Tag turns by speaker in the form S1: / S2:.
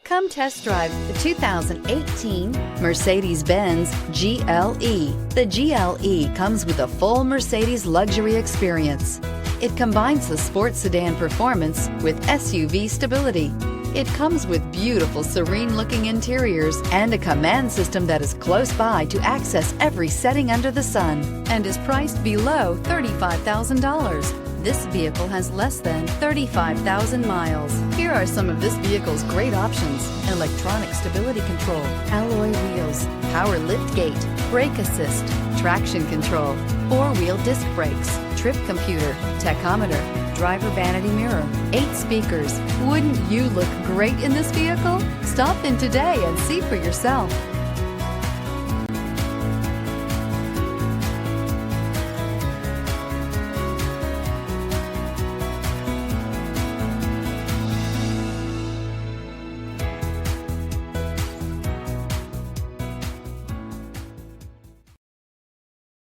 S1: Come test drive the 2018 Mercedes-Benz GLE. The GLE comes with a full Mercedes luxury experience. It combines the sports sedan performance with SUV stability. It comes with beautiful, serene-looking interiors and a command system that is close by to access every setting under the sun and is priced below $35,000. This vehicle has less than 35,000 miles. Here are some of this vehicle's great options: electronic stability control, alloy wheels, power lift gate, brake assist, traction control, four-wheel disc brakes, trip computer, tachometer, driver vanity mirror, 8 speakers. Wouldn't you look great in this vehicle? Stop in today and see for yourself.